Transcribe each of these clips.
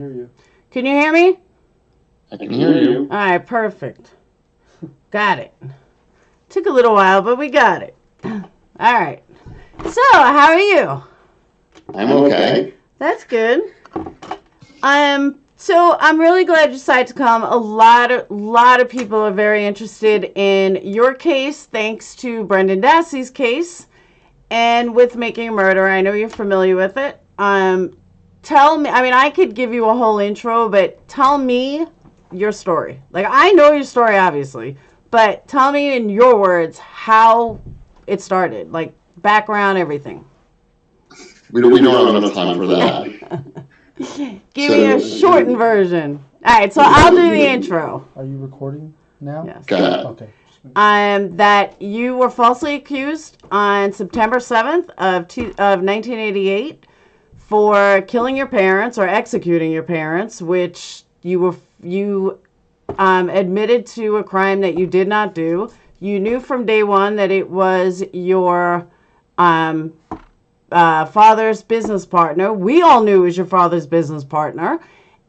Hear you. Can you hear me? I can hear you. All right, perfect. Got it. Took a little while, but we got it. All right. So, how are you? I'm okay. That's good. So I'm really glad you decided to come. A lot of people are very interested in your case, thanks to Brendan Dassey's case, and with Making a Murder. I know you're familiar with it. Tell me. I mean, I could give you a whole intro, but tell me your story. Like, I know your story, obviously, but tell me in your words how it started, like background, everything. We don't have enough time for that. Give me a shortened version. All right, so I'll do the intro. Are you recording now? Yes. Okay. That you were falsely accused on September 7th of 1988 for killing your parents or executing your parents, which you admitted to a crime that you did not do. You knew from day one that it was your father's business partner. We all knew it was your father's business partner,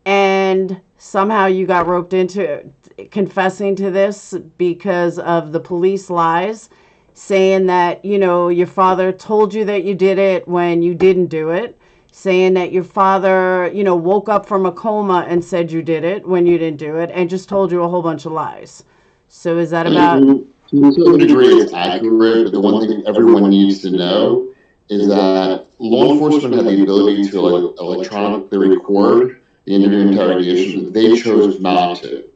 and somehow you got roped into confessing to this because of the police lies, saying that, your father told you that you did it when you didn't do it, saying that your father, woke up from a coma and said you did it when you didn't do it, and just told you a whole bunch of lies. So is that about... To a certain degree, it's accurate, but the one thing everyone needs to know is that law enforcement had the ability to electronically record the interview interrogation. They chose not to.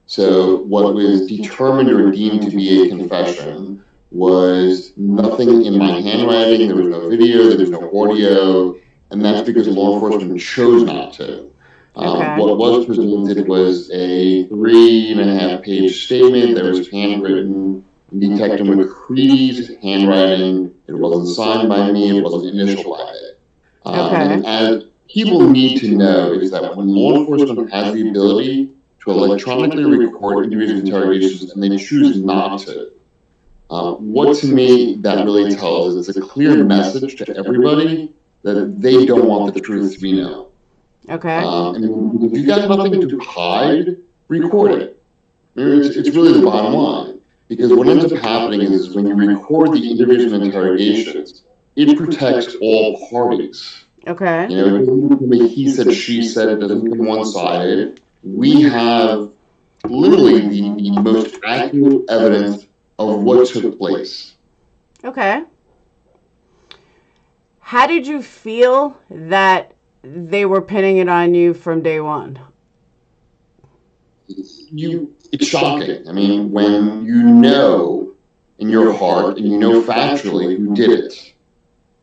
So what was determined or deemed to be a confession was nothing in my handwriting. There was no video, there was no audio, and that's because law enforcement chose not to. What was presented was a 3.5-page statement that was handwritten in Detective McCready's handwriting. It wasn't signed by me. It wasn't initialed by me. And as people need to know is that when law enforcement has the ability to electronically record individual interrogations and they choose not to, what to me that really tells is it's a clear message to everybody that they don't want the truth to be known. And if you got nothing to hide, record it. It's really the bottom line. Because what ends up happening is when you record the individual interrogations, it protects all parties. It doesn't become a he said, she said, it doesn't become one-sided. We have literally the most accurate evidence of what took place. How did you feel that they were pinning it on you from day one? It's shocking. I mean, when you know in your heart and you know factually who did it,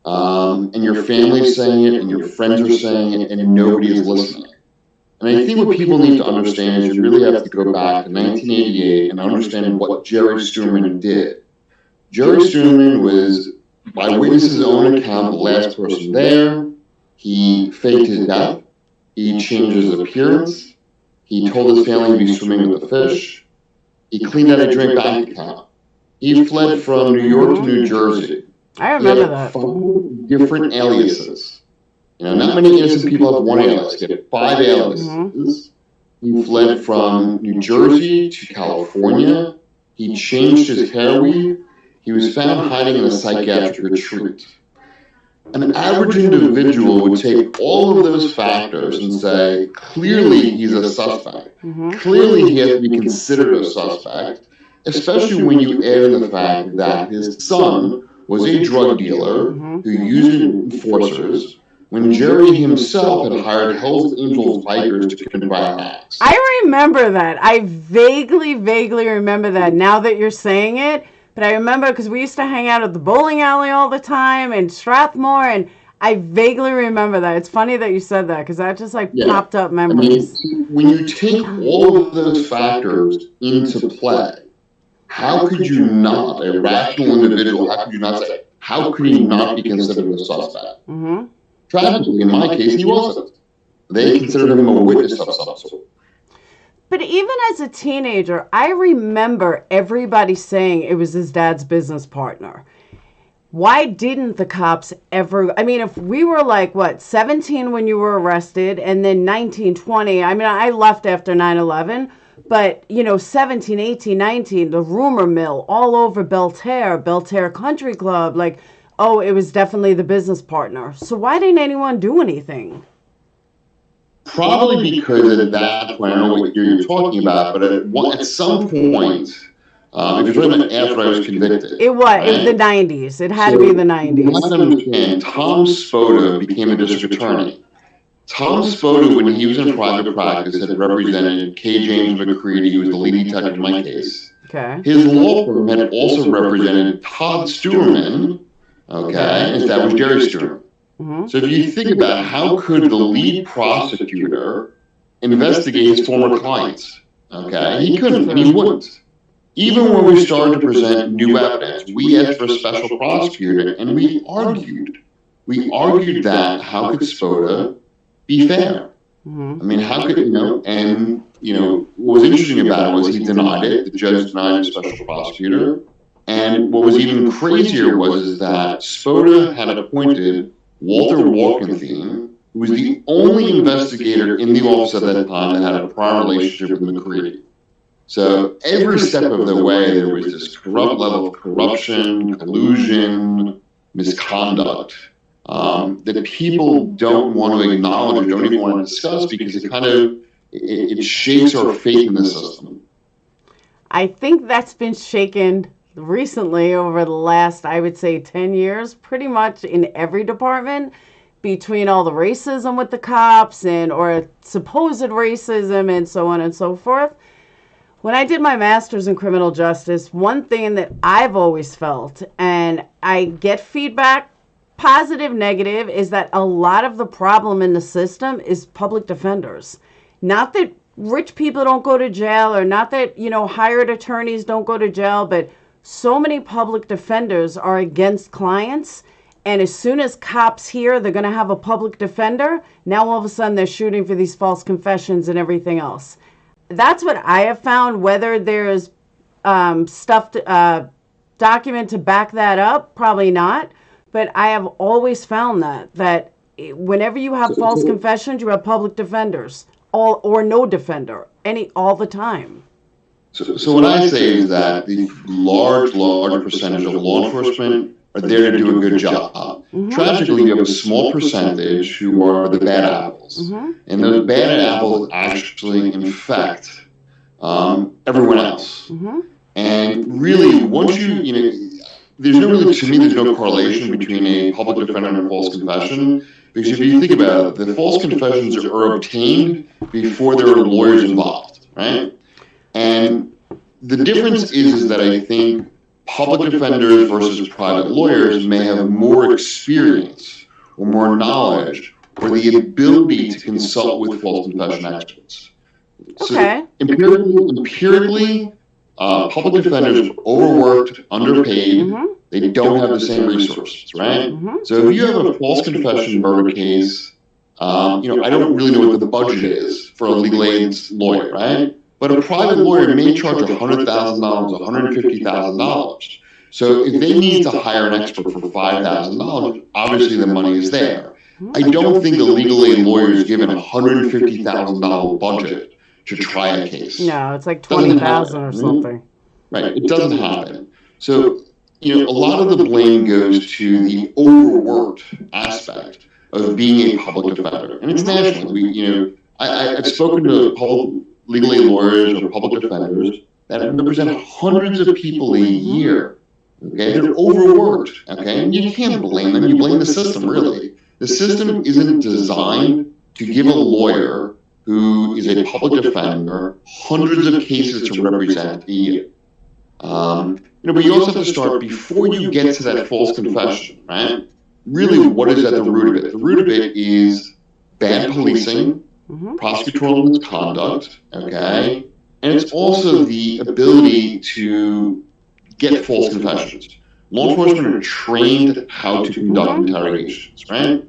and your family's saying it and your friends are saying it and nobody is listening. And I think what people need to understand is you really have to go back to 1988 and understand what Jerry Stuerman did. Jerry Stuerman was, by witnesses' own account, the last person there. He faked his death. He changed his appearance. He told his family to be swimming with a fish. He cleaned out a drink bank account. He fled from New York to New Jersey. I remember that. 5 different aliases. Not many innocent people have one alias. He had 5 aliases. He fled from New Jersey to California. He changed his hair weave. He was found hiding in a psychiatric retreat. An average individual would take all of those factors and say, clearly he's a suspect. Clearly he has to be considered a suspect, especially when you add in the fact that his son was a drug dealer who used enforcers when Jerry himself had hired Hells Angels bikers to commit violent acts. I remember that. I vaguely remember that now that you're saying it. But I remember because we used to hang out at the bowling alley all the time in Strathmore, and I vaguely remember that. It's funny that you said that because that just popped up memories. I mean, when you take all of those factors into play, how could you not, a rational individual, how could he not be considered a suspect? Tragically, in my case, he wasn't. They considered him a witness of some sort. But even as a teenager, I remember everybody saying it was his dad's business partner. Why didn't the cops ever? I mean, if we were like, what, 17 when you were arrested and then 19, 20, I mean, I left after 9/11, but, 17, 18, 19, the rumor mill all over Belterre Country Club, like, oh, it was definitely the business partner. So why didn't anyone do anything? Probably because at that point, I don't know what you're talking about, but at some point, if you're talking about after I was convicted. It was the 90s. It had to be the 90s. You have to understand, Tom Spota became a district attorney. Tom Spota, when he was in private practice, had represented K. James McCready, who was the lead detective in my case. Okay. His law firm had also represented Todd Stewerman, and that was Jerry Stewerman. Mm-hmm. So if you think about how could the lead prosecutor investigate his former clients, he couldn't, and he wouldn't. Even when we started to present new evidence, we asked for a special prosecutor, and we argued that how could Spota be fair? Mm-hmm. I mean, how could, what was interesting about it was he denied it. The judge denied a special prosecutor. And what was even crazier was that Spota had appointed Walter Walkenthien, who was the only investigator in the office at that time that had a prior relationship with McCready. So every step of the way, there was this corrupt level of corruption, collusion, misconduct that people don't want to acknowledge or don't even want to discuss because it shakes our faith in the system. I think that's been shaken recently over the last, I would say, 10 years, pretty much in every department, between all the racism with the cops or supposed racism and so on and so forth. When I did my master's in criminal justice, one thing that I've always felt, and I get feedback, positive, negative, is that a lot of the problem in the system is public defenders. Not that rich people don't go to jail, or not that, hired attorneys don't go to jail, but so many public defenders are against clients. And as soon as cops hear they're going to have a public defender, now all of a sudden they're shooting for these false confessions and everything else. That's what I have found. Whether there's document to back that up, probably not. But I have always found that whenever you have false confessions, you have public defenders, or no defender, all the time. So what I say is that the large percentage of law enforcement are there to do a good job. Mm-hmm. Tragically, you have a small percentage who are the bad apples. Mm-hmm. And those bad apples actually infect everyone else. Mm-hmm. And really, once there's no correlation between a public defender and a false confession. Because if you think about it, the false confessions are obtained before there are lawyers involved, right? And the difference is that I think public defenders versus private lawyers may have more experience or more knowledge or the ability to consult with false confession experts. Okay. So empirically, public defenders are overworked, underpaid. Mm-hmm. They don't have the same resources, right? Mm-hmm. So if you have a false confession murder case, I don't really know what the budget is for a legal aid lawyer, right? But a private lawyer may charge $100,000, $150,000. So if they need to hire an expert for $5,000, obviously the money is there. I don't think the legal aid lawyer is given a $150,000 budget to try a case. No, it's like 20,000 or something. Right, it doesn't happen. So, a lot of the blame goes to the overworked aspect of being a public defender. And it's national. I've spoken to legal aid lawyers or public defenders that represent hundreds of people a year. Okay, they're overworked. Okay, and you can't blame them. You blame the system, really. The system isn't designed to give a lawyer who is a public defender hundreds of cases to represent a year. But you also have to start before you get to that false confession, right? Really, what is at the root of it? The root of it is bad policing, prosecutorial misconduct, okay? And it's also the ability to get false confessions. Law enforcement are trained how to conduct interrogations, right?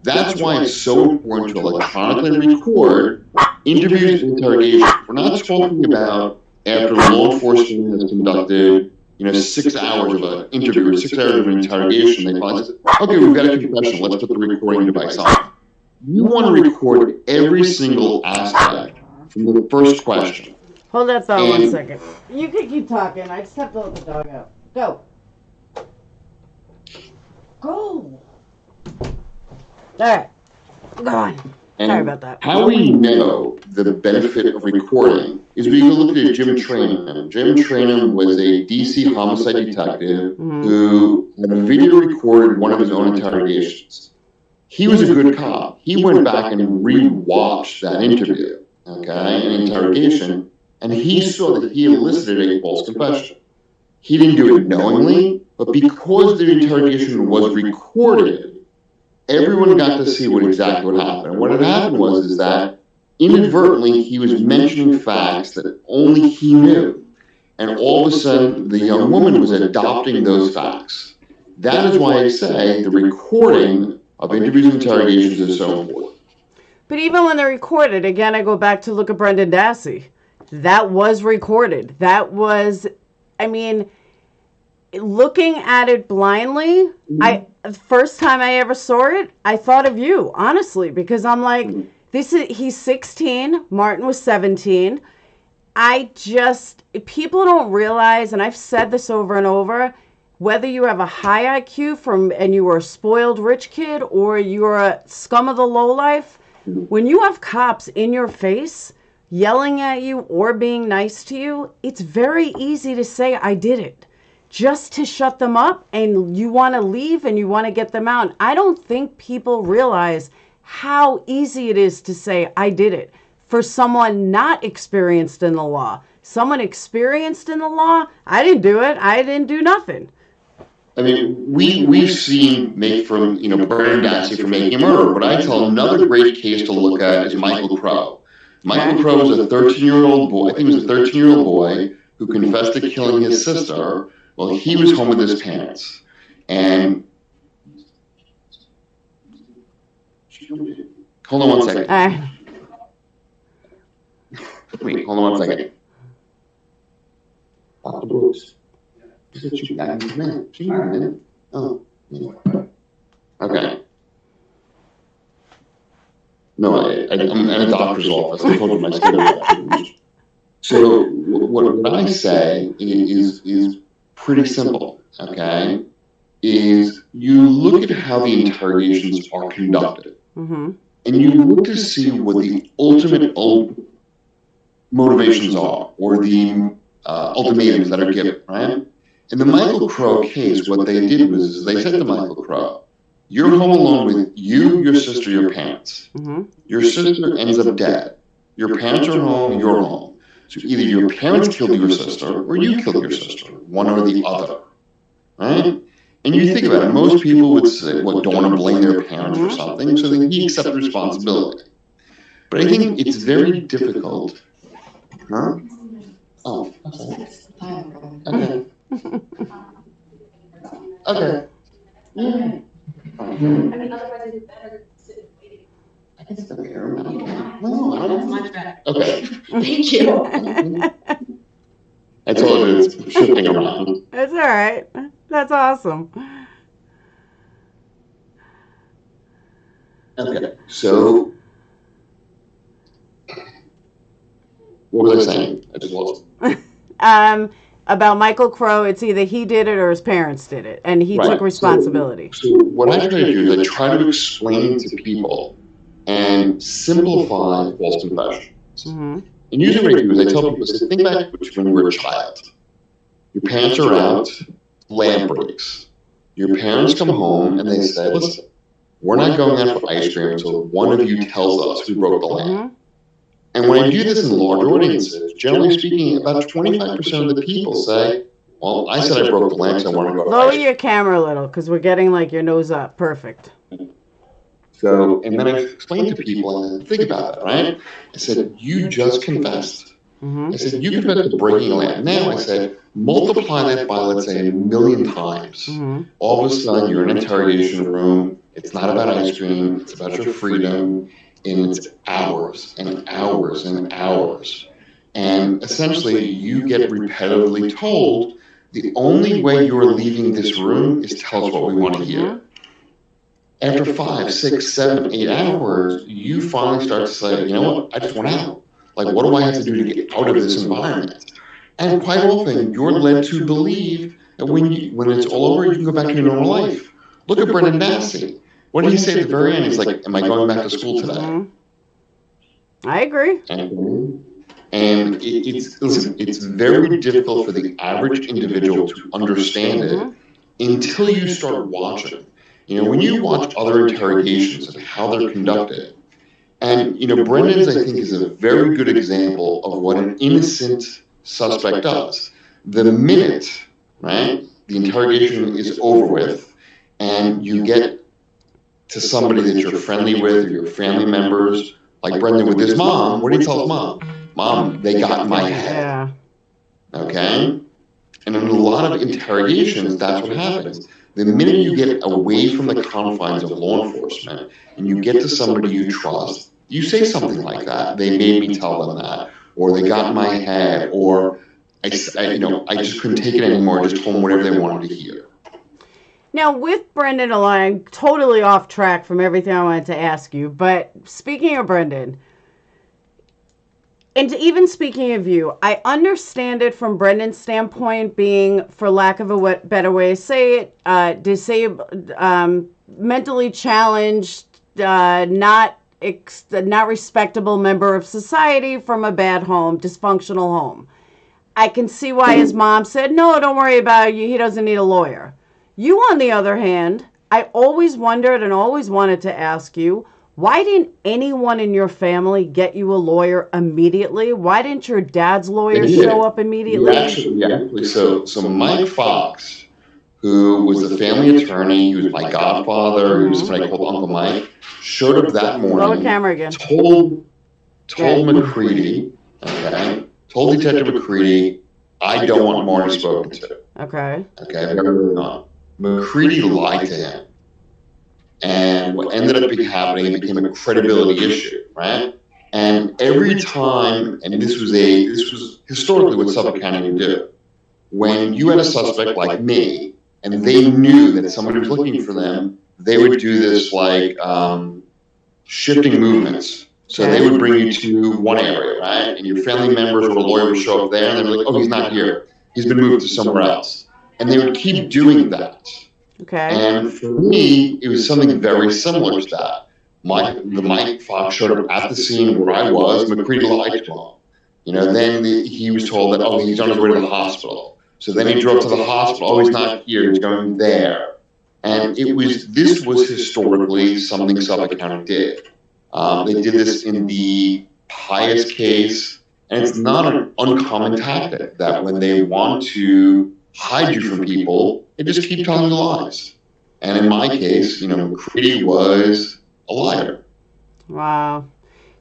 That's why it's so important to electronically record interviews and interrogations. We're not talking about after law enforcement has conducted, 6 hours of an interview or 6 hours of an interrogation, they finally say, okay, we've got a confession, let's put the recording device on. You want to record every single aspect from the first question. Hold that thought 1 second. You can keep talking. I just have to let the dog out. Go. Go. All right. Go on. Sorry about that. How we know the benefit of recording is we can look at Jim Trainum. Jim Trainum was a DC homicide detective who had a video recorded one of his own interrogations. He was a good cop. He went back and re-watched that interview, an interrogation, and he saw that he elicited a false confession. He didn't do it knowingly, but because the interrogation was recorded, everyone got to see exactly what happened. And what had happened was that inadvertently he was mentioning facts that only he knew. And all of a sudden, the young woman was adopting those facts. That is why I say the recording of interviews and interrogations is so important. But even when they're recorded, again, I go back to look at Brendan Dassey. That was recorded. That was, looking at it blindly, the first time I ever saw it, I thought of you, honestly, because I'm like, he's 16, Martin was 17. People don't realize, and I've said this over and over, whether you have a high IQ and you were a spoiled rich kid or you're a scum of the lowlife, when you have cops in your face yelling at you or being nice to you, it's very easy to say, I did it. Just to shut them up, and you want to leave and you want to get them out. I don't think people realize how easy it is to say, I did it. For someone not experienced in the law. Someone experienced in the law, I didn't do it. I didn't do nothing. We've seen Brendan Dassey for making a murder. But I tell another great case to look at is Michael Crow. Michael Crow was a 13-year-old boy. I think he was a 13-year-old boy who confessed to killing his sister. Well, he was home with his parents, and hold on 1 second. Wait, hold on 1 second. Dr. Brooks. Oh, okay. No, I'm at a doctor's office. I told you my schedule. So what I say is pretty simple, is you look at how the interrogations are conducted, and you look to see what the ultimate motivations are, or the ultimatums that are given, right? In the Michael Crow case, what they did was they said to Michael Crow, you're home alone with you, your sister, your parents. Your sister ends up dead. Your parents are home, you're home. So either your parents killed your sister or you killed your sister, one or the other, right? And you think about it, most people would say, don't want to blame their parents for something, so then he accepts responsibility. But I think it's very difficult. Huh? Oh, okay. Okay. Yeah. Otherwise it's better sitting waiting. I can still hear him. No, I don't. Much better. Okay. Thank you. That's all it is, shifting around. That's all right. That's awesome. Okay, so what was I saying? I just lost it. About Michael Crow, it's either he did it or his parents did it, and he took responsibility. So what I try to do is I try to explain to people and simplify false confessions. And usually what I do is I tell people, think back to when you were a child. Your parents are out, lamp breaks. Your parents come home and they say, listen, we're not going out for ice cream until one of you tells us who broke the lamp. And when I do this in large audiences, generally speaking, about 25% of the people say, well, I said I broke the lamp, so I want to go to Lower ice cream. your camera a little, because we're getting like your nose up. Perfect. So, and then I explained to people, and think about that, right? I said, you just confessed. I said, you confessed to breaking a lamp. Now I said, multiply that by, let's say, 1 million times. All of a sudden, you're in an interrogation room. It's not about ice cream. It's about your freedom. And it's hours and hours and hours. And essentially, you get repetitively told the only way you're leaving this room is tell us what we want to hear. After 5, 6, 7, 8 hours, you finally start to say, you know what, I just want out. Like, what do I have to do to get out of this environment? And quite often, you're led to believe that when it's all over, you can go back to your normal life. Look at Brendan Dassey. What did he say at the very end? He's like, am I going back to school today? I agree. And it's very difficult for the average individual to understand it until you start watching. You know, when you watch other interrogations and how they're conducted, and, you know, Brendan's, I think, is a very good example of what an innocent suspect does. The minute, right, the interrogation is over with, and you get to somebody that you're friendly with, or your family members, like Brendan with his mom, what did he tell his mom? Mom, they got my head. Yeah. Okay? And in a lot of interrogations, that's what happens. The minute you get away from the confines of law enforcement and you get to somebody you trust, you say something like that. They made me tell them that, or they got in my head, or I just couldn't take it anymore. I just told them whatever they wanted to hear. Now, with Brendan alone, totally off track from everything I wanted to ask you, but speaking of Brendan, and even speaking of you, I understand it from Brendan's standpoint, being, for lack of a better way to say it, disabled, mentally challenged, not respectable member of society from a bad home, dysfunctional home. I can see why his mom said, no, don't worry about it. He doesn't need a lawyer. You, on the other hand, I always wondered and always wanted to ask you, why didn't anyone in your family get you a lawyer immediately? Why didn't your dad's lawyer show up immediately? Actually, so Mike Fox, who was the family attorney, he was my godfather, he was somebody called Uncle Mike, showed up that morning. Roll the camera again. Told McCready, okay, told Detective McCready, I don't want Marty spoken to. Okay. Okay, very not. McCready lied to him. And what ended up happening, it became a credibility issue, right? And every time, and this was historically what Suffolk County would do, when you had a suspect like me, and they knew that somebody was looking for them, they would do this like shifting movements. So they would bring you to one area, right? And your family members or a lawyer would show up there, and they'd be like, oh, he's not here. He's been moved to somewhere else. And they would keep doing that. Okay. And for me, it was something very similar to that. Mike Fox showed up at the scene where I was. McCready lied to him. You know, then he was told that, oh, he's on his way to the hospital. So then he drove to the hospital. Oh, he's not here. He's going there. And this was historically something Suffolk County did. They did this in the Pius case, and it's not an uncommon tactic that when they want to hide you from people, they just keep telling the lies. And in my case, you know, McCready was a liar. Wow.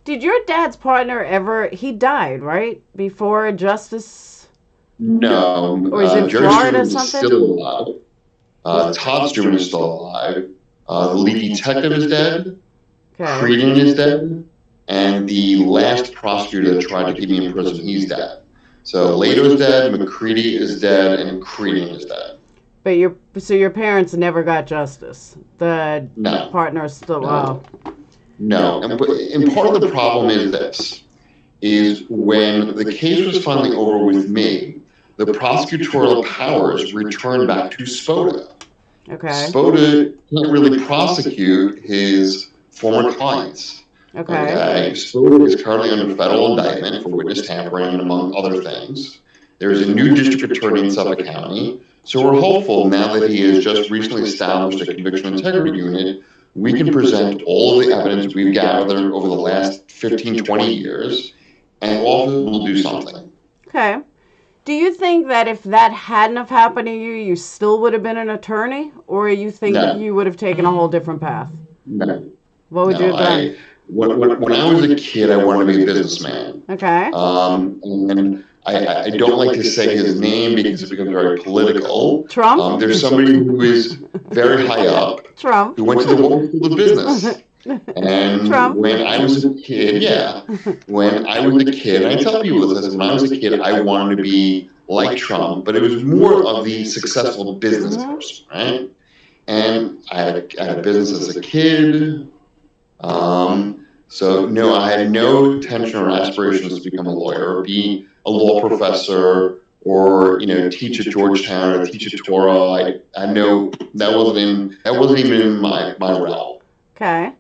Did your dad's partner ever, he died, right? Before Justice? No. Or is it Jerry Florida or Struman is something? still alive. Todd Struman is still alive. The lead detective is dead. Okay. Creedon is dead. And the last prosecutor that tried to keep me in prison, he's dead. So Lato's dead, McCready is dead, and Creedon is dead. But your parents never got justice. The partner is still wow. No, and part of the problem is this, is when the case was finally over with me, the prosecutorial powers returned back to Spoda. Okay. Spoda can't really prosecute his former clients. Okay. Spoda is currently under federal indictment for witness tampering, among other things. There's a new district attorney in Suffolk County, so we're hopeful now that he has just recently established a conviction integrity unit, we can present all of the evidence we've gathered over the last 15, 20 years, and all of it will do something. Okay. Do you think that if that hadn't have happened to you, you still would have been an attorney? Or you think you would have taken a whole different path? No. What would you have done? When I was a kid, I wanted to be a businessman. Okay. And I don't like to say his name because it becomes very political. Trump? There's somebody who is very high up. Trump. Who went to the Wharton School of Business. And Trump. when I was a kid, when I was a kid, and I tell people this, when I was a kid, I wanted to be like Trump, but it was more of the successful business person, right? And I had a business as a kid. So no, I had no intention or aspirations to become a lawyer or be a law professor or teach at Georgetown or teach at Torah. I know that wasn't even in my realm. Okay.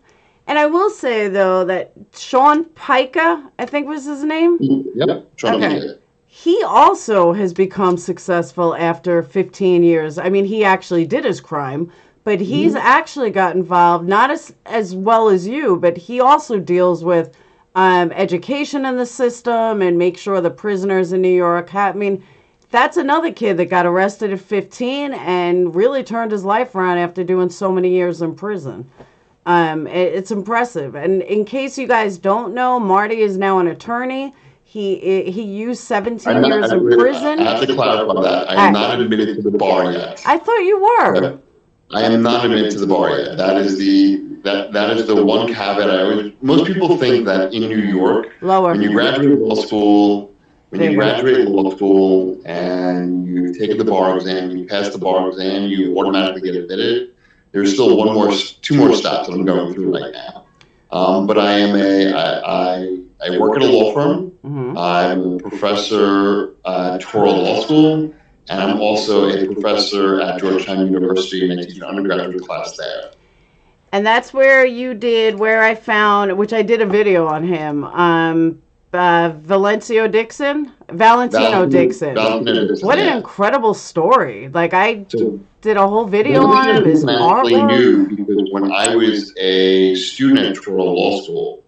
And I will say though that Sean Pica, I think was his name. Yep. Sean Okay. Pica. He also has become successful after 15 years. I mean, he actually did his crime, but he's actually got involved, not as well as you, but he also deals with education in the system and make sure the prisoners in New York have, I mean, that's another kid that got arrested at 15 and really turned his life around after doing so many years in prison. It's impressive. And in case you guys don't know, Marty is now an attorney. He used 17 years in prison. I have to clarify that. I am not admitted to the bar yet. I thought you were. Okay. I am not admitted to the bar yet. That is the one caveat. Most people think that in New York, when you graduate law school, and you take the bar exam, you pass the bar exam, you automatically get admitted. There's still two more steps that I'm going through right now. But I work at a law firm. I'm a professor at Torah Law School, and I'm also a professor at Georgetown University, and I teach an undergraduate class there. And that's where I found, which I did a video on him, Valentino Dixon. What an incredible story. Like, I did a whole video on him. His artwork. Knew because when I was a student at Torah Law School,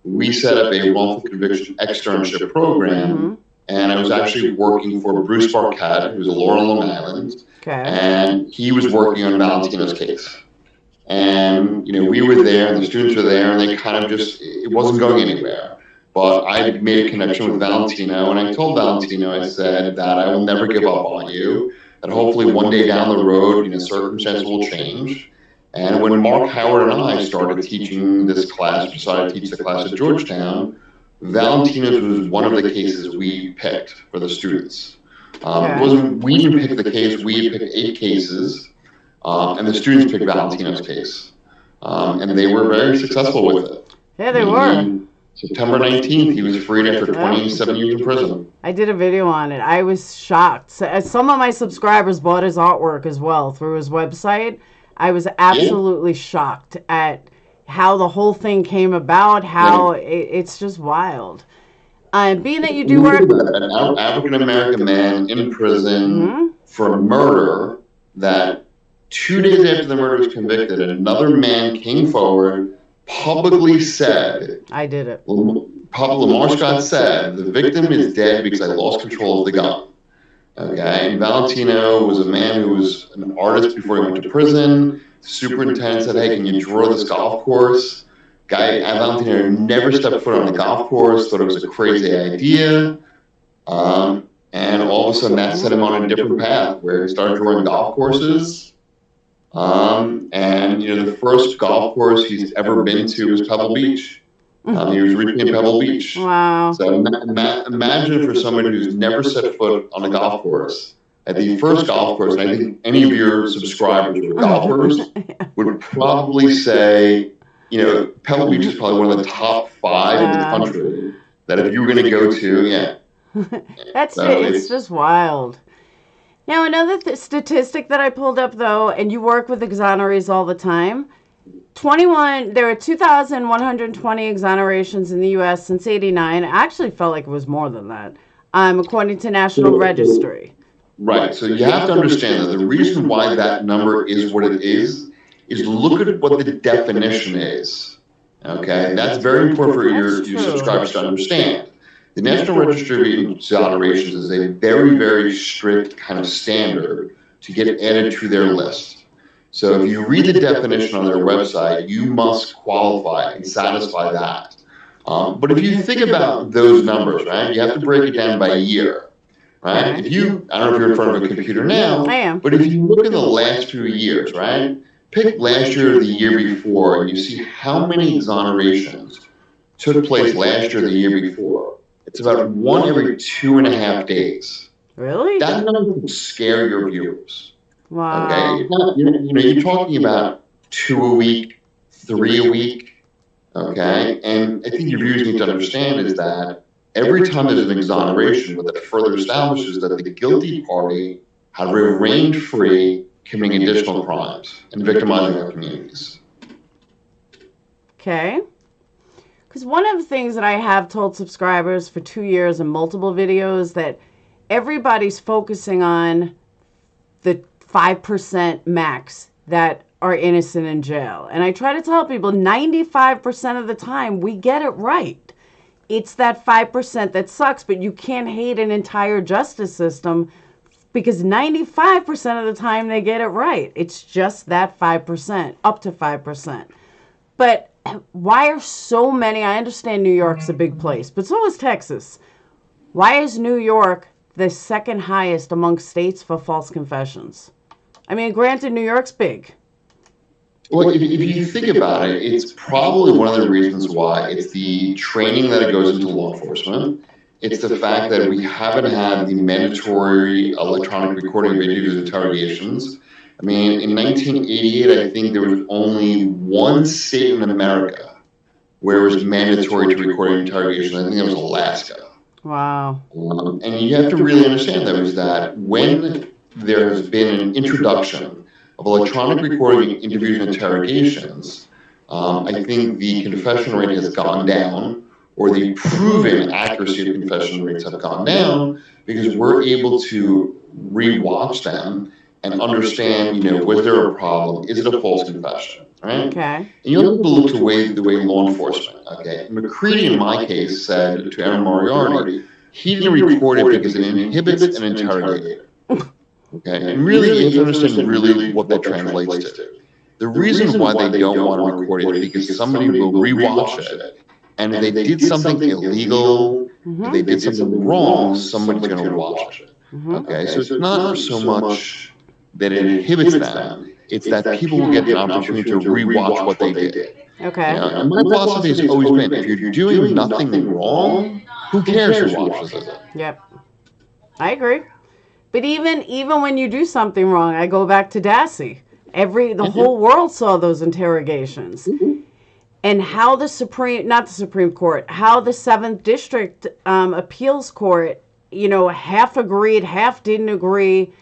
we set up a wrongful conviction externship program, and I was actually working for Bruce Barkat, who's a lawyer on Long Island, and he was working on Valentino's case. And, we were there, and the students were there, and they kind of it wasn't going anywhere. But I made a connection with Valentino, and I told Valentino, I said that I will never give up on you, that hopefully one day down the road, circumstances will change. And when Mark Howard and I started teaching this class, decided to teach the class at Georgetown, Valentino's was one of the cases we picked for the students. We didn't pick the case, we picked 8 cases, and the students picked Valentino's case. And they were very successful with it. Yeah, they were. September 19th, he was freed after 27 years in prison. I did a video on it. I was shocked. Some of my subscribers bought his artwork as well through his website. I was absolutely shocked at how the whole thing came about, how it's just wild. Being that you do work... An African-American man in prison for murder, that 2 days after the murder was convicted, another man came forward, publicly said... I did it. Lamar Scott said, the victim is dead because I lost control of the gun. Okay, and Valentino was a man who was an artist before he went to prison. Superintendent said, hey, can you draw this golf course? Valentino never stepped foot on the golf course, thought it was a crazy idea. And all of a sudden that set him on a different path where he started drawing golf courses. And the first golf course he's ever been to was Pebble Beach. He was reaching in Pebble Beach. Wow. So imagine for somebody who's never set foot on a golf course, at the first golf course, and I think any of your subscribers who are golfers would probably say, Pebble Beach is probably one of the top 5 in the country that if you were going to go to, It's just wild. Now, another statistic that I pulled up, though, and you work with exonerees all the time, there are 2,120 exonerations in the U.S. since '89. I actually felt like it was more than that, according to National Registry. Right. So you have to understand that the reason why that number is what it is look at what the definition is. Okay? That's very important for your subscribers to understand. The National Registry of Exonerations is a very, very strict kind of standard to get added to their list. So if you read the definition on their website, you must qualify and satisfy that. But if you think about those numbers, right, you have to break it down by year, right? I don't know if you're in front of a computer now, I am. But if you look at the last few years, right, pick last year or the year before, and you see how many exonerations took place last year or the year before. It's about 1 every 2.5 days. Really? That's not going to scare your viewers. Wow. Okay, you're talking about 2 a week, 3 a week. Okay, and I think your viewers need to understand is that every time there's an exoneration, what that further establishes that the guilty party have remained free, committing additional crimes and victimizing our communities. Okay. Because one of the things that I have told subscribers for 2 years in multiple videos that everybody's focusing on the 5% max that are innocent in jail. And I try to tell people 95% of the time we get it right. It's that 5% that sucks, but you can't hate an entire justice system because 95% of the time they get it right. It's just that 5%, up to 5%. But why are so many, I understand New York's a big place, but so is Texas. Why is New York the second highest among states for false confessions? I mean, granted, New York's big. Well, if you think about it, it's probably one of the reasons why. It's the training that it goes into law enforcement. It's the fact that we haven't had the mandatory electronic recording of videos interrogations. I mean, in 1988, I think there was only one state in America where it was mandatory to record interrogations. I think that was Alaska. Wow. And you have to really understand, though, is that when there has been an introduction of electronic recording interviews and interrogations, I think the confession rate has gone down, or the proven accuracy of confession rates have gone down, because we're able to rewatch them and understand, was there a problem? Is it a false confession? Right? Okay. And you have to look to the way law enforcement, okay? McCready, in my case, said to Aaron Moriarty, he didn't record it because it inhibits an interrogator. Okay, and really, you have to understand really what that translates to. The reason why they don't want to record it is because somebody will rewatch it, and if they did something illegal, if they did something wrong, somebody's going to watch it. Okay, so it's not so much that it inhibits them, it's that people will get an opportunity to rewatch what they did. Okay. And my philosophy has always been, if you're doing nothing wrong, who cares who watches it? Yep. I agree. But even when you do something wrong, I go back to Dassey. The whole world saw those interrogations. And how the not the Supreme Court, how the 7th District Appeals Court, half agreed, half didn't agree.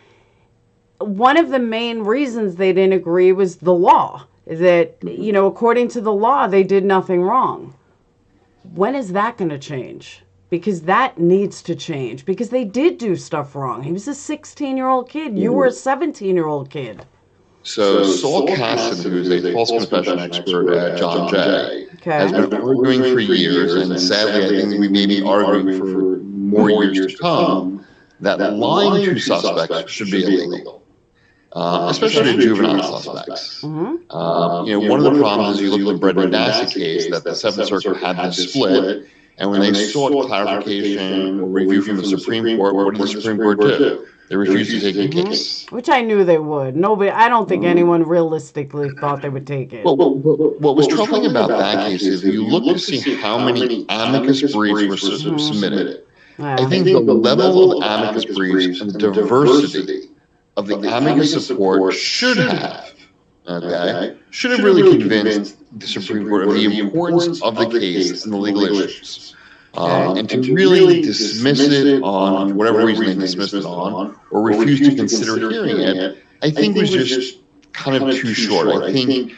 One of the main reasons they didn't agree was the law. That, according to the law, they did nothing wrong. When is that going to change? Because that needs to change. Because they did do stuff wrong. He was a 16-year-old kid. You were a 17-year-old kid. So Saul Casson, who's a false confession expert at John Jay, has been arguing for years, and sadly I think we may be arguing for more years to come, that lying to suspects should be illegal. Especially to juvenile suspects. One of the problems is you look at the Brendan Dassey case, that the 7th Circuit had this split, and when they sought clarification or review from the Supreme Court, what did the Supreme Court do? They refused to take the case. Which I knew they would. I don't think anyone realistically thought they would take it. Well, what was troubling about that case is you look to see how many amicus briefs were submitted. I think the level of amicus briefs and the diversity of the amicus support should have really convinced the Supreme Court of the importance of the case and the legal issues. And to really dismiss it on whatever reason they dismissed it on, or refuse to consider hearing it, I think was just kind of too short. I think,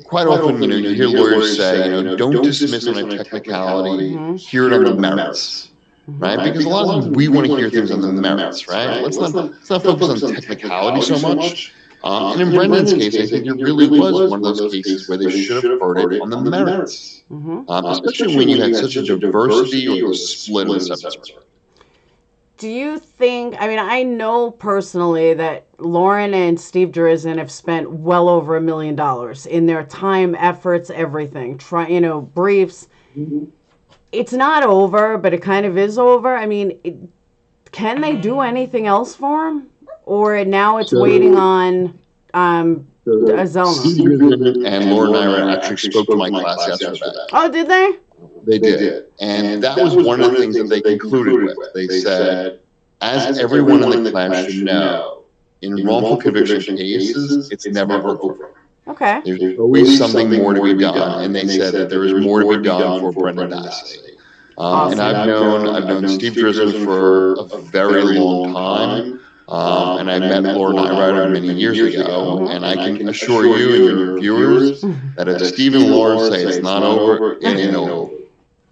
quite often, you hear lawyers say, don't dismiss on a technicality, hear it on the merits. Right? Because a lot of times we want to hear things on the merits, right? Let's not focus on technicality so much. And in Brendan's case, I think it really was one of those cases where they should have heard it on the merits. Especially when you had such a diversity or split in the 7th Circuit. Do you think, I know personally that Lauren and Steve Drizin have spent well over $1 million in their time, efforts, everything, briefs. It's not over, but it kind of is over. Can they do anything else for him? Or now it's waiting on Arizona? Steve and Lauren and I actually spoke to my class yesterday. Oh, did they? They did. And that was one of the things that they concluded with. They said, as everyone in the class should know, in wrongful conviction cases, it's never over. Okay. There's always something more to be done, and they said that there is more to be done for Brendan Dassey. Awesome. And I've known Steve Drisman for a very long time, and I met Laura Nyrider many years ago, and I can assure you and your viewers that if Steve and Laura say it's not over, it ain't over.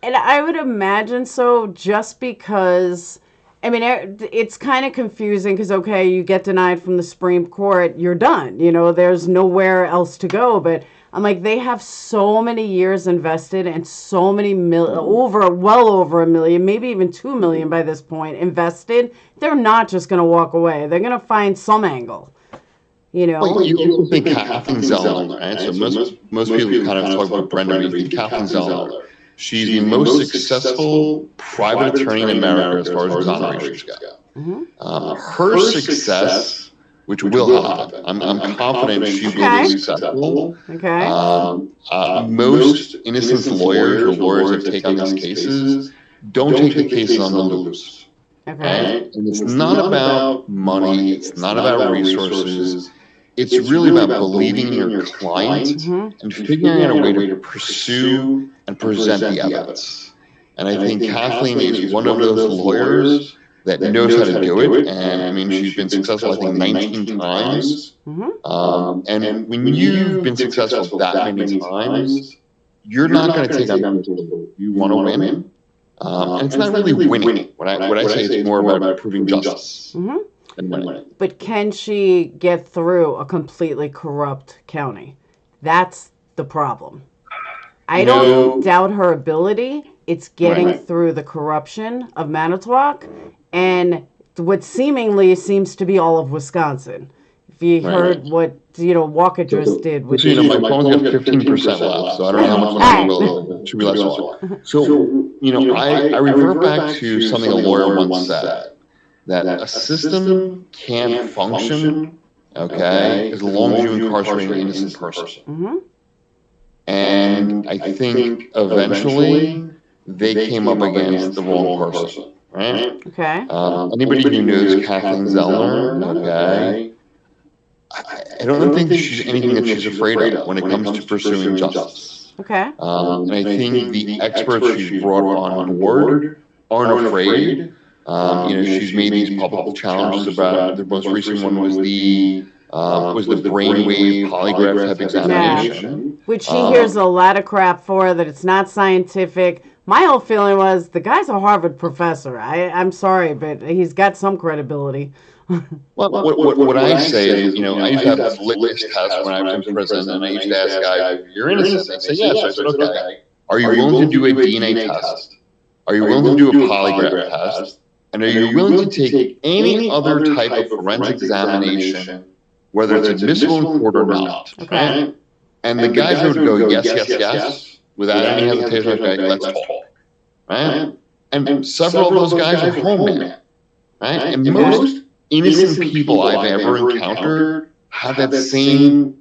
And I would imagine so, just because, I mean, it's kind of confusing because, okay, you get denied from the Supreme Court, you're done. You know, there's nowhere else to go. But I'm like, they have so many years invested and so many well over 1 million, maybe even 2 million by this point invested. They're not just going to walk away. They're going to find some angle. You know, well, you also think Kathleen Zellner, right? So most people kind of talk about Brenda, but you think Kathleen Zellner. She's the most successful private attorney in America as far as exonerations go. Her success, which will happen, I'm confident she will be successful. Okay. Most innocent lawyers or lawyers that take on these cases don't take the cases on the loose. Okay. Right? And it's not about money. It's not about resources. It's really about believing in your client and figuring out a way to pursue and present the evidence. And I think Kathleen is one of those lawyers that knows how to do it. And I mean, she's been successful, I think, 19 times. And when you've been successful that many times, you're not going to take on people. You want to win. And it's not really winning. What I say is more about proving justice. But can she get through a completely corrupt county? That's the problem. I don't doubt her ability. It's getting through the corruption of Manitowoc and what seemingly seems to be all of Wisconsin. If you heard what Walker just did with my phone's got 15% left, so I don't know how much longer it should be less long. So I revert back to something a lawyer once said, that a system can't function, as long as you incarcerate an innocent person. And I think eventually they came up against the wrong person, right? Okay. Anybody who knows Kathleen Zellner, I don't think she's anything that she's afraid of when it comes to pursuing justice. Okay. And I think the experts she's brought on board aren't afraid. She's made these public challenges about the most recent one was the brainwave polygraph type examination, which she hears a lot of crap for, that it's not scientific. My whole feeling was the guy's a Harvard professor. I'm sorry, but he's got some credibility. Well, what I say is, I used to have this litmus test when I was in prison, and I used to ask guys, "You're innocent?" They say, "Yes." I said, "Okay. Are you willing to do a DNA test? Are you willing to do a polygraph test? And are you willing to take any other type of forensic examination, whether it's admissible in court or not?" Okay. And the guys would go, yes, without any hesitation. Okay, let's talk. Right? And several of those guys are home now. Right? And most innocent people I've ever encountered have that same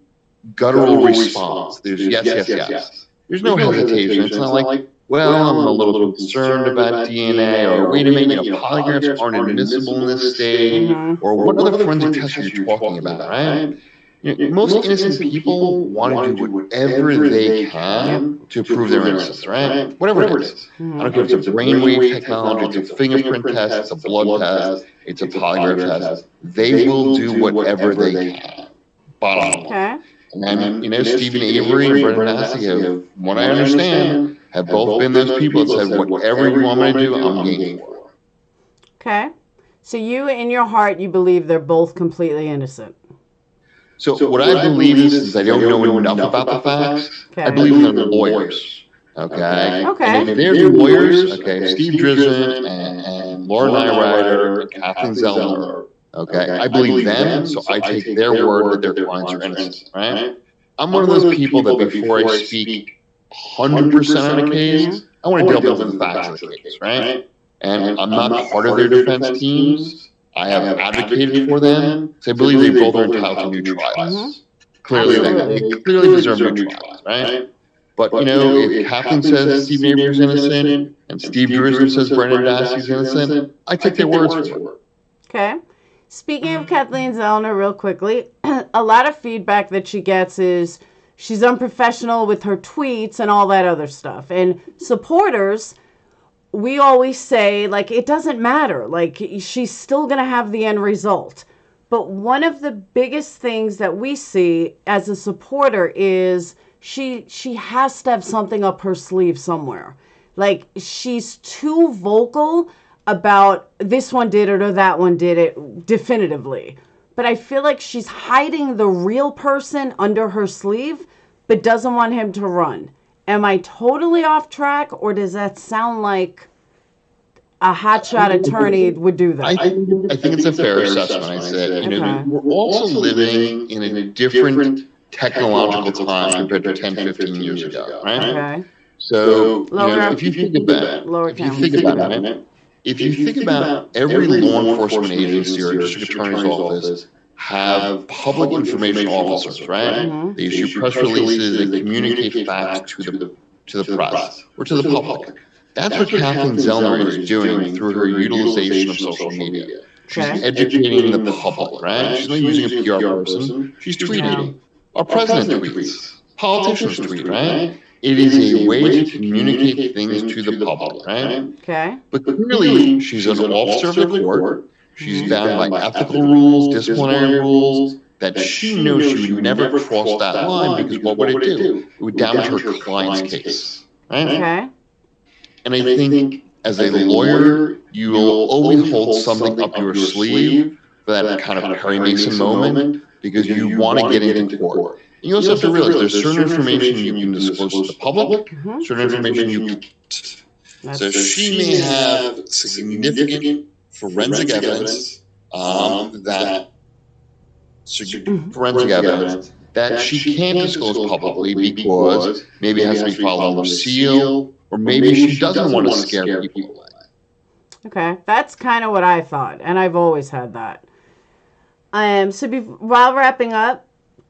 guttural response. There's yes. There's no hesitation. It's not like, well, I'm a little concerned about DNA, or wait a minute, polygraphs aren't admissible in this state, or what other forensic tests are you talking about, right? Most innocent people want to do whatever they can to prove their innocence, right? Whatever it is. I don't care if it's a brainwave technology, it's a fingerprint test, it's a blood test, it's a polygraph test. They will do whatever they can. Bottom line. And Stephen Avery and Brendan Dassey have, from what I understand, have both been those people that said, whatever you want me to do, I'm game for. Okay. So you, in your heart, you believe they're both completely innocent. So what I believe is I don't know enough about the facts. Okay. I believe in the lawyers. Okay. Okay. And if they're lawyers, Steve Drisman and Laura Nyrider and Kathleen Zellner, I believe them, so I take their word that their clients are innocent, right? I'm one of those people that before I speak 100% on a case, I want to delve into the facts of the case, right? And I'm not part of their defense teams. I have advocated for them. So I believe they both are entitled to new trials. Clearly, they clearly deserve new trials, right? But, if Kathleen says Steve Avery is innocent and Steve Drisman says Brendan Dassey is innocent, I take their words for it. Okay. Speaking of Kathleen Zellner, real quickly, a lot of feedback that she gets is she's unprofessional with her tweets and all that other stuff. And supporters, we always say, like, it doesn't matter. Like, she's still going to have the end result. But one of the biggest things that we see as a supporter is she has to have something up her sleeve somewhere. Like, she's too vocal about this one did it or that one did it definitively. But I feel like she's hiding the real person under her sleeve, but doesn't want him to run. Am I totally off track, or does that sound like a hotshot attorney would do that? I think it's a fair assessment. I said, we're also living in a different technological time compared to 10, 15 years ago, right? Okay. So, if you think about it, if you think about every law enforcement agency or district attorney's office have public information officers, right? Mm-hmm. They issue press releases, they communicate facts to the press or to the public. That's what Kathleen Zellner is doing through her utilization of social media. She's educating the public, right? She's not using a PR person. She's tweeting. Our president tweets. Politicians tweet, right? It is a way to communicate things to the public, right? Okay. But clearly, she's an officer of the court. She's bound by ethical rules, disciplinary rules, that she knows she would never cross that line because what would it do? It would damage her client's case, right? Okay. And I think as a lawyer, you will always hold something up your sleeve for that kind of Perry Mason moment because you want to get into court. You also have to realize there's certain information you can disclose to the public, certain information you can't. So she may have significant forensic evidence that she can't disclose publicly because maybe it has to be filed under seal, or maybe she doesn't want to scare people away. Okay, that's kind of what I thought, and I've always had that. While wrapping up,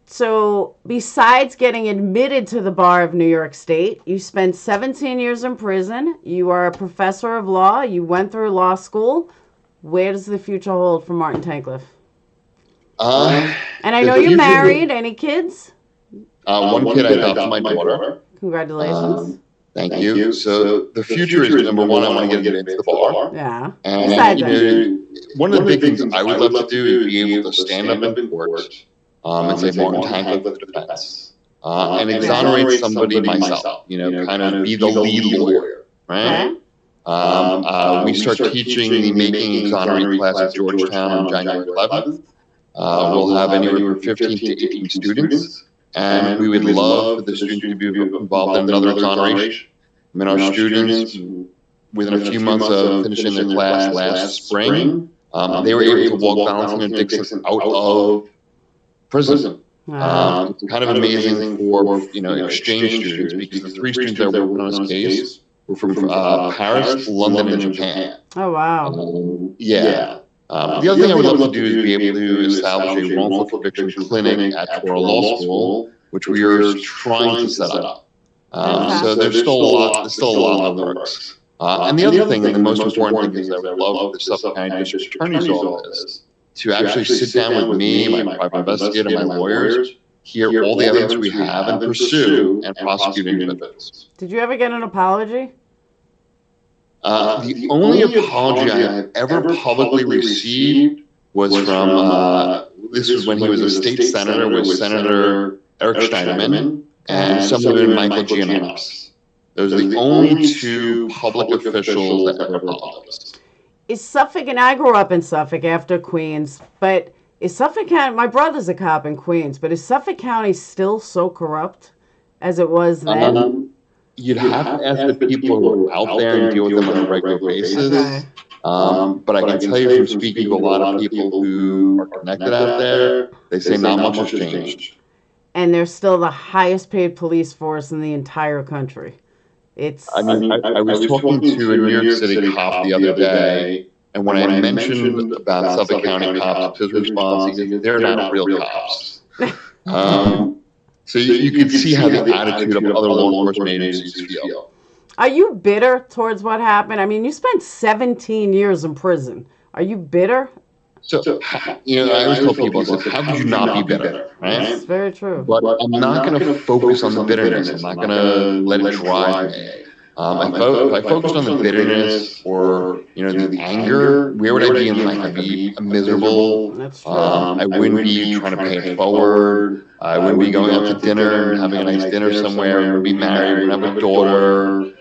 so besides getting admitted to the bar of New York State, you spent 17 years in prison. You are a professor of law. You went through law school. Where does the future hold for Martin Tankleff? And I know you're married. Any kids? One kid I adopted my daughter. Congratulations. Thank you. So the future is, number one, I want to get into the bar. Yeah. And one of the big things I would love to do is be able to stand up in court and say Martin Tankleff for the defense and exonerate somebody myself, kind of be the lead lawyer, right? We start teaching the Making Exoneree class at Georgetown on January 11th. We'll have anywhere from 15 to 18 students, and we would love for the students to be involved in another exoneration. I mean, our students, within a few months of finishing their class last spring, they were able to walk Valentine and Dixon out of prison. It's kind of amazing for exchange students because the three students that were working on this case were from Paris, London, and Japan. Oh, wow. The other thing I would love to do is be able to establish a wrongful conviction clinic at Torah Law School, which we are trying to set up. So there's still a lot in the works. And the other thing, and the most important thing, is I would love the Suffolk County District Attorney's Office to actually sit down with me, my private investigator, my lawyers, hear all the evidence we have, and pursue and prosecute individuals. Did you ever get an apology? The only apology I have ever publicly received was from, this was when he was a state senator, with Senator Eric Steinerman and Senator Michael Giannakis. Those are the only two public officials that ever apologized. Is Suffolk, and I grew up in Suffolk after Queens, but is Suffolk County, my brother's a cop in Queens, but is Suffolk County still so corrupt as it was then? You'd have to ask the people who are out there and deal with them on a regular basis. Okay. But I can tell you from speaking to a lot of people who are connected out there, they say not much has changed. And they're still the highest paid police force in the entire country. I was talking to a New York City cop the other day, and when I mentioned about Suffolk County cops, his response is, they're not real cops. So you can see how the attitude of other law enforcement agencies feel. Are you bitter towards what happened? I mean, you spent 17 years in prison. Are you bitter? So, I always tell people, I said, how could you not be bitter, right? It's very true. But I'm not going to focus on the bitterness. I'm not going to let it drive me. If I focused on the bitterness or the anger, where would I be in life? I'd be miserable. That's true. I wouldn't be trying to pay it forward. I wouldn't be going out to dinner and having a nice dinner somewhere. I wouldn't be married. I wouldn't have a daughter.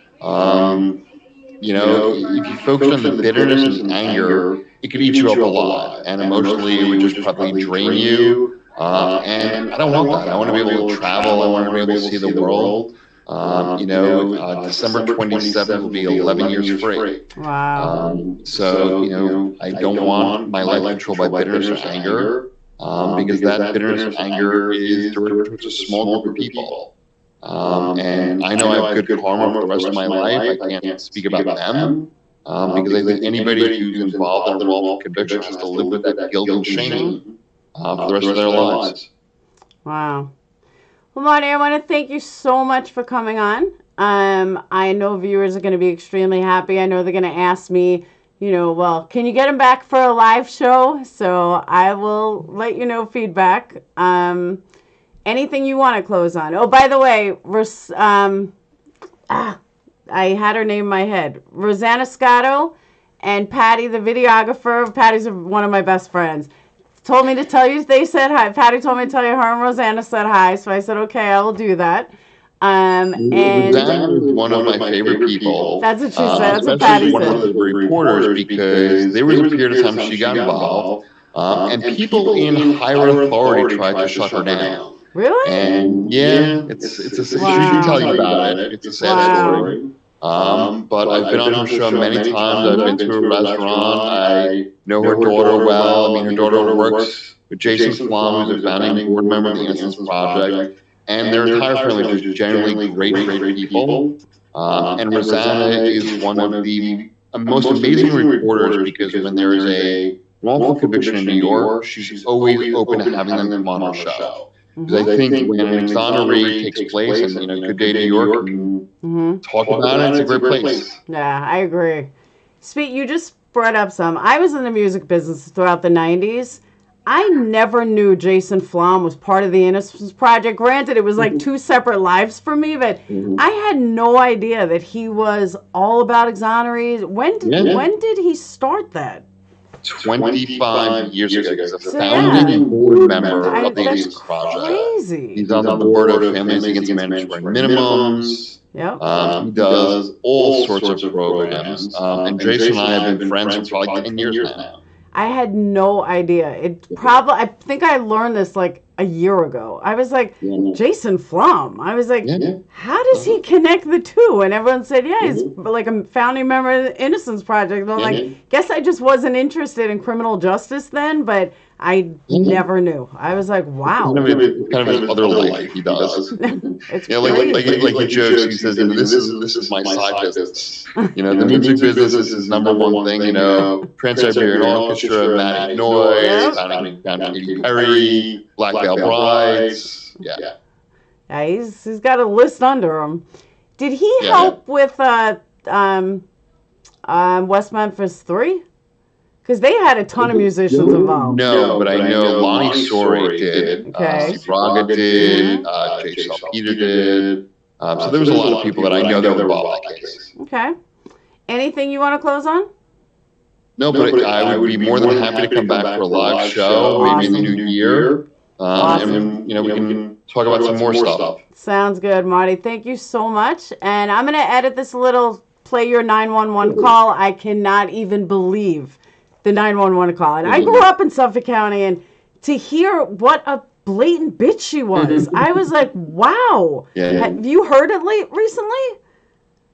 If you focus on the bitterness and anger, it could eat you up alive, and emotionally it would just probably drain you. And I don't want that. I want to be able to travel. I want to be able to see the world. December 27th will be 11 years free. Wow. I don't want my life controlled by bitterness or anger, because that bitterness and anger is directed towards a small group of people. And I know I have good karma for the rest of my life. I can't speak about them, because I think anybody who's involved in a wrongful conviction has to live with that guilt and shame for the rest of their lives. Wow. Well, Marty, I want to thank you so much for coming on. I know viewers are going to be extremely happy. I know they're going to ask me, can you get them back for a live show? So I will let you know feedback. Anything you want to close on? Oh, by the way, I had her name in my head. Rosanna Scotto and Patty, the videographer. Patty's one of my best friends. Told me to tell you they said hi. Patty told me to tell you her and Rosanna said hi. So I said, okay, I will do that. And Rosanna is one of my favorite people. That's what she said. That's what Patty one said. of the reporters, because there was a period of time she got involved, and people in higher authority tried to shut her down. Really? And it's a she can tell you about it. It's a sad story. But I've been on her show many times. I've been to a restaurant. I know her daughter well. I mean, her daughter works with Jason Flom, who's a founding board member of the Innocence Project. And their entire family are just generally great people. And Rosanna is one of the most amazing reporters, because when there is a wrongful conviction in New York, she's always open to having them come on her show. Because I think when an exoneree takes place, and Good Day New York can talk about it, it's a great place. Yeah, I agree. You just brought up some. I was in the music business throughout the 90s. I never knew Jason Flom was part of the Innocence Project. Granted, it was like two separate lives for me, but I had no idea that he was all about exonerees. When did he start that? 25 years ago. He's a founding board member of the Innocence Project. Crazy. He's on the board of Families Against Mandatory Minimums. Yep. He does all sorts of programs. And Jason and I have been friends for like 10 years now. I had no idea. I think I learned this like a year ago. I was like, Jason Flom. I was like, how does he connect the two? And everyone said, he's like a founding member of the Innocence Project. And I'm like, guess I just wasn't interested in criminal justice then, but I never knew. I was like, wow. Kind of his other life he does. It's like he jokes. He says, this is my side business. The music business is his number one thing. Trans-Siberian Orchestra, Matty Noise, founding Katy Perry, Black Veil Brides. Yeah, he's got a list under him. Did he help with West Memphis 3? Because they had a ton of musicians involved. No, but I know Lonnie Story did. Steve Braga did. Jay Salpeter did. So there was a lot of people that I know that were involved in that case. Okay. Anything you want to close on? No, but I would be more than happy to come back for a live show, maybe in the new year. And we can talk about some more stuff. Sounds good, Marty. Thank you so much. And I'm going to edit this little play your 911 call. I cannot even believe the 911 call. And I grew up in Suffolk County, and to hear what a blatant bitch she was, I was like, wow. Have you heard it recently?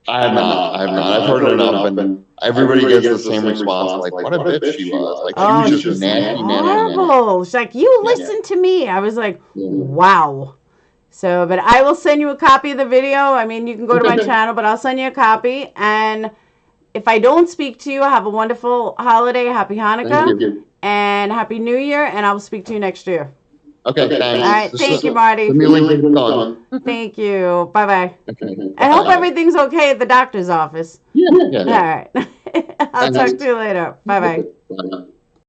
I have not. I've heard it enough, and everybody gets the same response, like, what a bitch she was. Like, she was just nasty. Horrible. She's like, you listen to me. I was like, wow. So, but I will send you a copy of the video. I mean, you can go to my channel, but I'll send you a copy. And if I don't speak to you, have a wonderful holiday. Happy Hanukkah. And Happy New Year. And I will speak to you next year. Okay, thanks. All right, thank you, Marty. Thank you. Bye-bye. Okay. I hope everything's okay at the doctor's office. Yeah. All right. I'll talk to you later. Bye-bye. Bye.